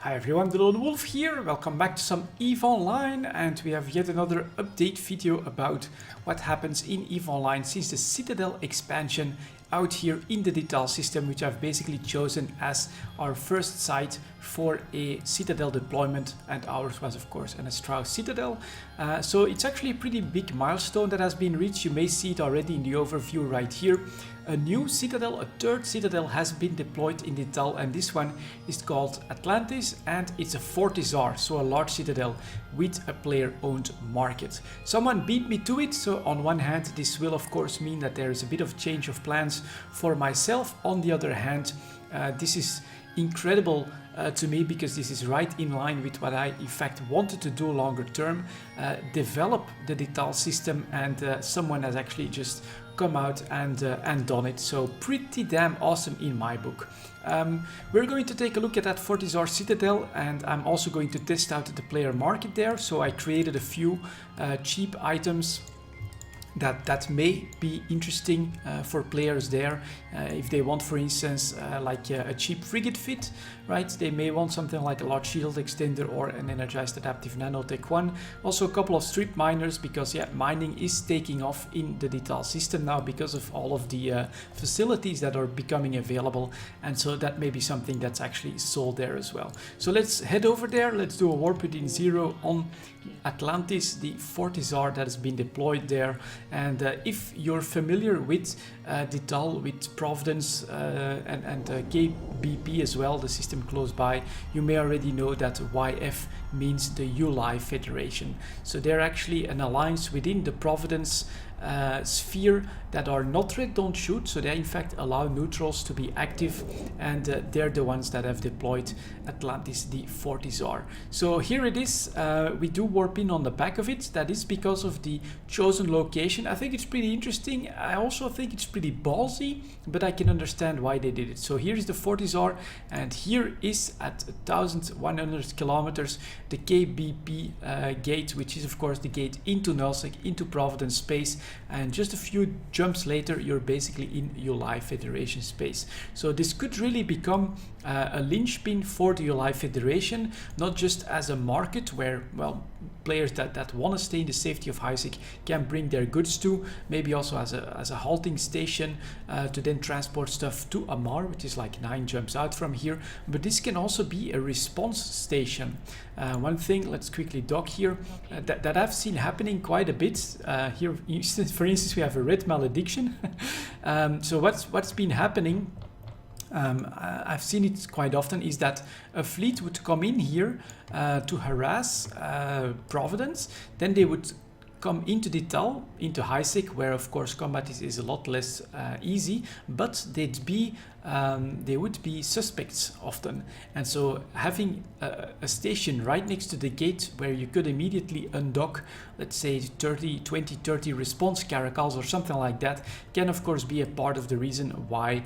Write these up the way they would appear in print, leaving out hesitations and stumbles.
Hi everyone, delonewolf here. Welcome back to some EVE Online, and we have yet another update video about what happens in EVE Online since the Citadel expansion out here in the Dital system, which I've basically chosen as our first site for a Citadel deployment, and ours was of course an Strauss Citadel. So it's actually a pretty big milestone that has been reached. You may see it already in the overview right here. A new Citadel, a third Citadel, has been deployed in Dital, and this one is called Atlantis, and it's a Fortizar, so a large Citadel with a player-owned market. Someone beat me to it, so on one hand this will of course mean that there is a bit of change of plans for myself. On the other hand, this is incredible to me, because this is right in line with what I in fact wanted to do longer term, develop the Dital system, and someone has actually just come out and done it. So pretty damn awesome in my book. We're going to take a look at that Fortizar Citadel, and I'm also going to test out the player market there. So I created a few cheap items that may be interesting for players there, if they want, for instance, like a cheap frigate fit, right? They may want something like a large shield extender or an energized adaptive nanotech one. Also a couple of strip miners, because yeah, mining is taking off in the Dital system now because of all of the facilities that are becoming available, and so that may be something that's actually sold there as well. So let's head over there. Let's do a warp within zero on Atlantis, the Fortizar that has been deployed there. And if you're familiar with Dital, with Providence and KBP as well, the system close by, you may already know that YF means the Yulai Federation. So they're actually an alliance within the Providence sphere that are not red, don't shoot, so they in fact allow neutrals to be active, and they're the ones that have deployed Atlantis, the Fortizar. So here it is. We do warp in on the back of it. That is because of the chosen location. I think it's pretty interesting. I also think it's pretty ballsy, but I can understand why they did it. So here is the Fortizar, and here is at 1100 kilometers the KBP gate, which is of course the gate into Nullsec, into Providence space, and just a few jumps later you're basically in Yulai Federation space. So this could really become a linchpin for the Yulai Federation, not just as a market where, well, players that want to stay in the safety of Isaac can bring their goods to, maybe also as a halting station to then transport stuff to Amar, which is like 9 jumps out from here, but this can also be a response station. One thing, let's quickly dock here, that I've seen happening quite a bit here. For instance, we have a red malediction. So what's been happening, I've seen it quite often, is that a fleet would come in here to harass Providence, then they would come into Dital, into Isaac, where of course combat is a lot less easy, but they would be suspects often, and so having a station right next to the gate where you could immediately undock, let's say 20-30 response caracals or something like that, can of course be a part of the reason why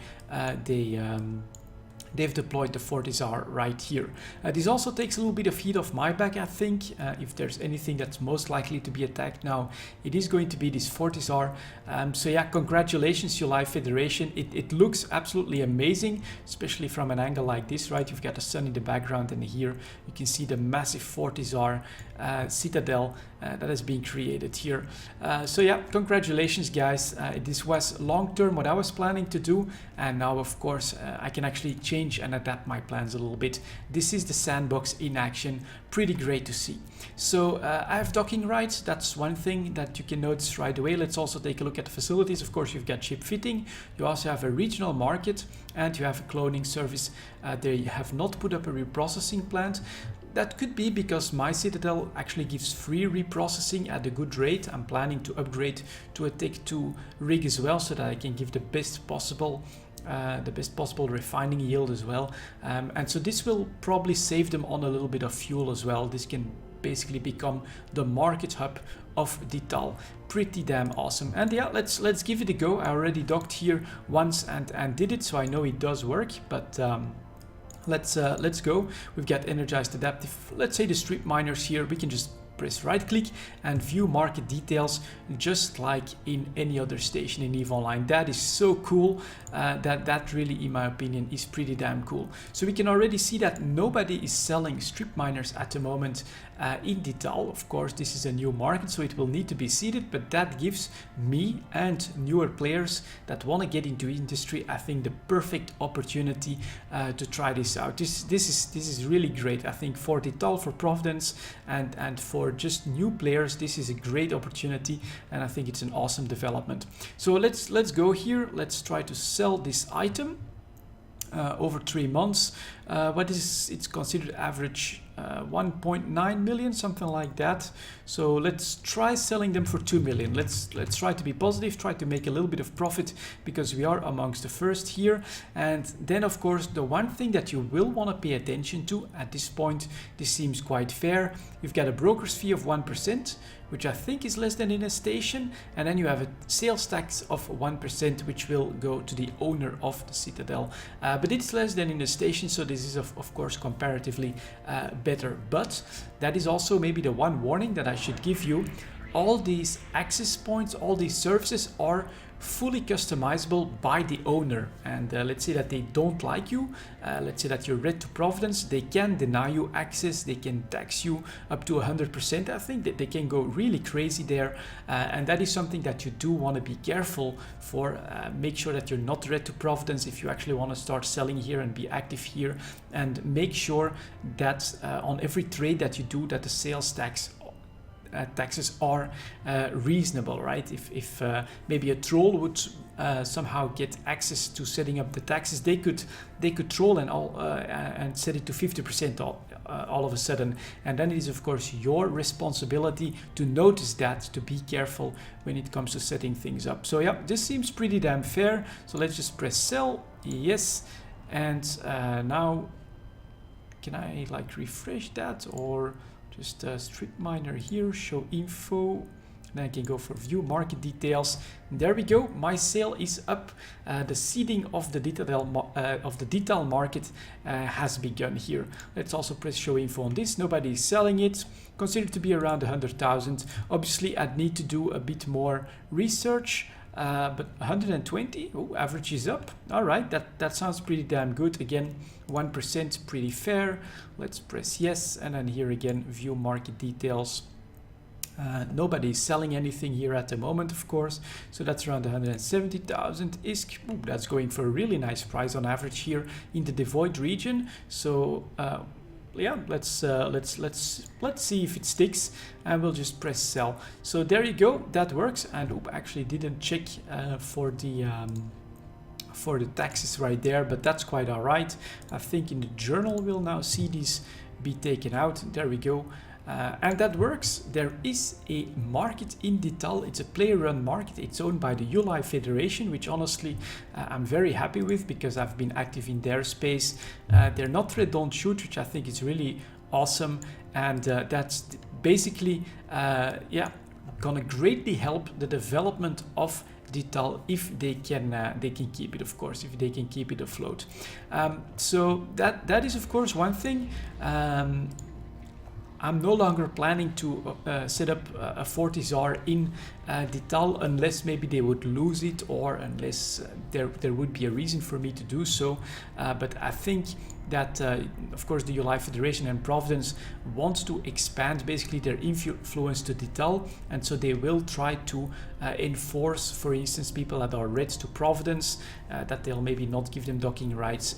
they've deployed the Fortizar right here. This also takes a little bit of heat off my back, I think. If there's anything that's most likely to be attacked now, it is going to be this Fortizar. So yeah, congratulations Yulai Federation. It looks absolutely amazing, especially from an angle like this, right? You've got the sun in the background, and here you can see the massive Fortizar Citadel that has been created here. So yeah, congratulations guys. This was long term what I was planning to do, and now of course I can actually change and adapt my plans a little bit. This is the sandbox in action. Pretty great to see. So I have docking rights. That's one thing that you can notice right away. Let's also take a look at the facilities. Of course, you've got ship fitting. You also have a regional market, and you have a cloning service. They have not put up a reprocessing plant. That could be because my Citadel actually gives free reprocessing at a good rate. I'm planning to upgrade to a Tech 2 rig as well, so that I can give the best possible refining yield as well. And so this will probably save them on a little bit of fuel as well. This can basically become the market hub of Dital. Pretty damn awesome. And yeah, let's give it a go. I already docked here once and did it, so I know it does work, but let's go. We've got energized adaptive, let's say the strip miners here. We can just press right click and view market details, just like in any other station in EVE Online. That is so cool. That really, in my opinion, is pretty damn cool. So we can already see that nobody is selling strip miners at the moment in Dital. Of course, this is a new market, so it will need to be seeded, but that gives me and newer players that want to get into industry, I think, the perfect opportunity to try this out. This is really great. I think for Dital, for Providence, and for just new players, this is a great opportunity, and I think it's an awesome development. So let's go here. Let's try to sell this item over 3 months. It's considered average 1.9 million, something like that. So let's try selling them for 2 million. Let's try to be positive, try to make a little bit of profit, because we are amongst the first here. And then of course the one thing that you will want to pay attention to at this point, this seems quite fair. You've got a broker's fee of 1%, which I think is less than in a station, and then you have a sales tax of 1%, which will go to the owner of the Citadel. But it's less than in a station, so this is of course comparatively better. But that is also maybe the one warning that I should give you. All these access points, all these services are fully customizable by the owner, and let's say that they don't like you, let's say that you're red to Providence, they can deny you access, they can tax you up to 100%. I think that they can go really crazy there, and that is something that you do want to be careful for. Make sure that you're not red to Providence if you actually want to start selling here and be active here, and make sure that on every trade that you do, that the sales taxes are reasonable, right? If maybe a troll would somehow get access to setting up the taxes, they could troll and set it to 50% all of a sudden, and then it is of course your responsibility to notice that, to be careful when it comes to setting things up. So yeah, this seems pretty damn fair. So let's just press sell, yes, and now can I like refresh that, or just strip miner here, show info, then I can go for view market details. There we go, my sale is up. The seeding of the Detal market has begun here. Let's also press show info on this. Nobody is selling it. Considered to be around 100,000. Obviously, I'd need to do a bit more research. But 120, oh, average is up. All right, that sounds pretty damn good. Again, 1%, pretty fair. Let's press yes, and then here again, view market details. Nobody is selling anything here at the moment, of course. So that's around 170,000. Ooh, that's going for a really nice price on average here in the Devoid region. So yeah, let's see if it sticks, and we'll just press sell. So there you go, that works. And oop, actually didn't check for the taxes right there, but that's quite all right. I think in the journal we'll now see these be taken out. There we go. And that works. There is a market in Dital. It's a player-run market. It's owned by the Yulai Federation, which honestly I'm very happy with, because I've been active in their space. They're not red don't shoot, which I think is really awesome, and that's basically yeah, gonna greatly help the development of Dital if they can keep it, of course, if they can keep it afloat. So that is of course one thing. I'm no longer planning to set up a Fortizar in Dital unless maybe they would lose it, or unless there would be a reason for me to do so. But I think that, of course, the Yulai Federation and Providence want to expand basically their influence to Dital, and so they will try to enforce, for instance, people that are red to Providence, that they'll maybe not give them docking rights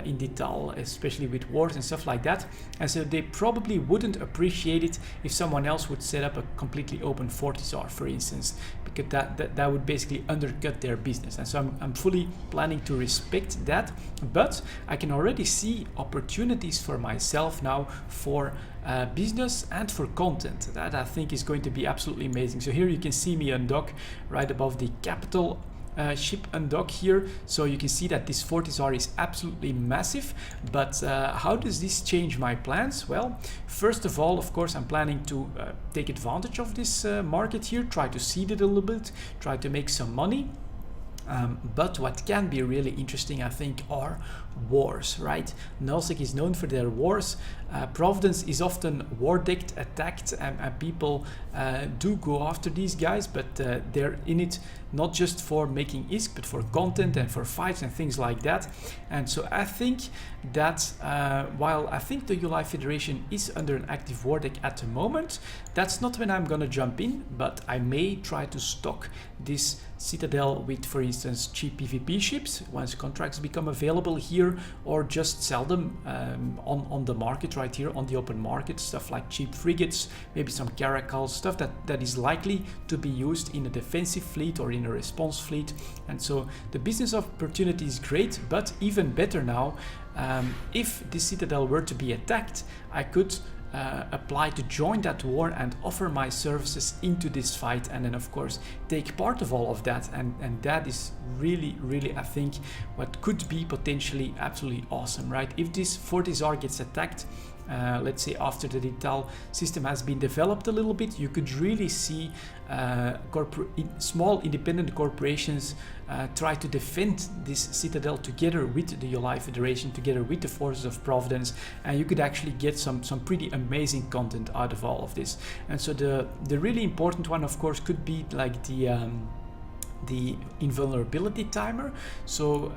in Dital, especially with wars and stuff like that. And so they probably wouldn't appreciate it if someone else would set up a completely open Fortizar, for instance, because that would basically undercut their business. And so I'm fully planning to respect that, but I can already see opportunities for myself now for business and for content. That I think is going to be absolutely amazing. So here you can see me undock right above the capital ship undock here, so you can see that this Fortizar is absolutely massive. But how does this change my plans? Well, first of all, of course, I'm planning to take advantage of this market here, try to seed it a little bit, try to make some money. But what can be really interesting, I think, are wars, right? Nullsec is known for their wars. Providence is often war decked, attacked, and people do go after these guys, but they're in it not just for making ISK, but for content and for fights and things like that. And so I think that while I think the Yulai Federation is under an active war deck at the moment, that's not when I'm gonna jump in, but I may try to stock this Citadel with, for instance, cheap PvP ships once contracts become available here, or just sell them on the market right here on the open market, stuff like cheap frigates, maybe some caracals, stuff that is likely to be used in a defensive fleet or in a response fleet. And so the business opportunity is great, but even better now, if this Citadel were to be attacked, I could apply to join that war and offer my services into this fight, and then of course take part of all of that, and that is really I think what could be potentially absolutely awesome, right? If this Fortizar gets attacked, let's say after the Dital system has been developed a little bit, you could really see small independent corporations try to defend this Citadel together with the Yulai Federation, together with the forces of Providence, and you could actually get some pretty amazing content out of all of this. And so the really important one, of course, could be like the invulnerability timer. So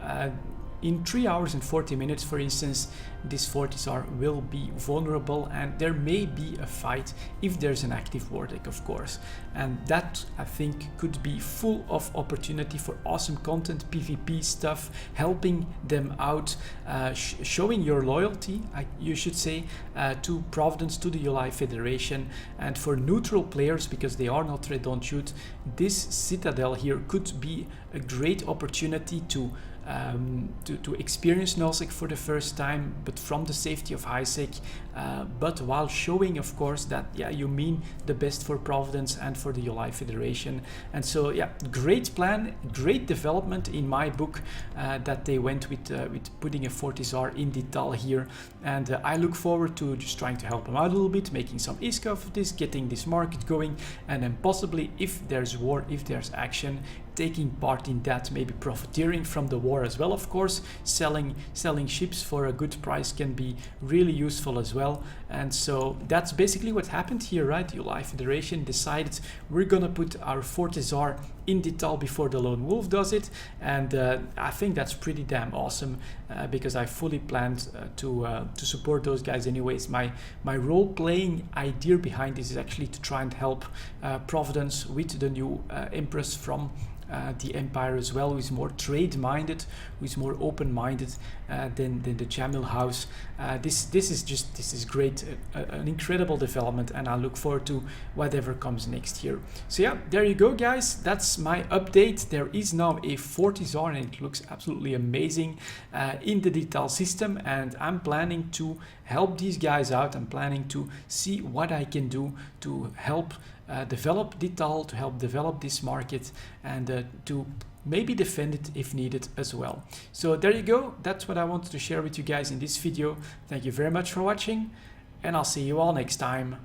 in 3 hours and 40 minutes, for instance, this Fortizar will be vulnerable, and there may be a fight if there's an active war deck, of course. And that, I think, could be full of opportunity for awesome content, PvP stuff, helping them out, showing your loyalty, you should say, to Providence, to the Yulai Federation. And for neutral players, because they are not red, don't shoot, this Citadel here could be a great opportunity to experience nullsec for the first time, but from the safety of highsec, but while showing, of course, that you mean the best for Providence and for the Yulai Federation. And so great plan, great development in my book, that they went with putting a Fortizar in Detal here, and I look forward to just trying to help them out a little bit, making some ISK of this, getting this market going, and then possibly, if there's war, if there's action, taking part in that, maybe profiteering from the war as well. Of course, selling ships for a good price can be really useful as well. And so that's basically what happened here, right? Yulai Federation decided we're gonna put our Fortizar in Dital before the Lone Wolf does it, and I think that's pretty damn awesome, because I fully planned to support those guys anyways. My role-playing idea behind this is actually to try and help Providence with the new Empress from the Empire as well, who is more trade-minded, who is more open-minded than the Jamil House. This is great, an incredible development, and I look forward to whatever comes next year. So yeah, there you go, guys. That's my update. There is now a Fortizar, and it looks absolutely amazing in the Dital system, and I'm planning to help these guys out. I'm planning to see what I can do to help develop Dital, to help develop this market, and to maybe defend it if needed as well. So there you go. That's what I wanted to share with you guys in this video. Thank you very much for watching, and I'll see you all next time.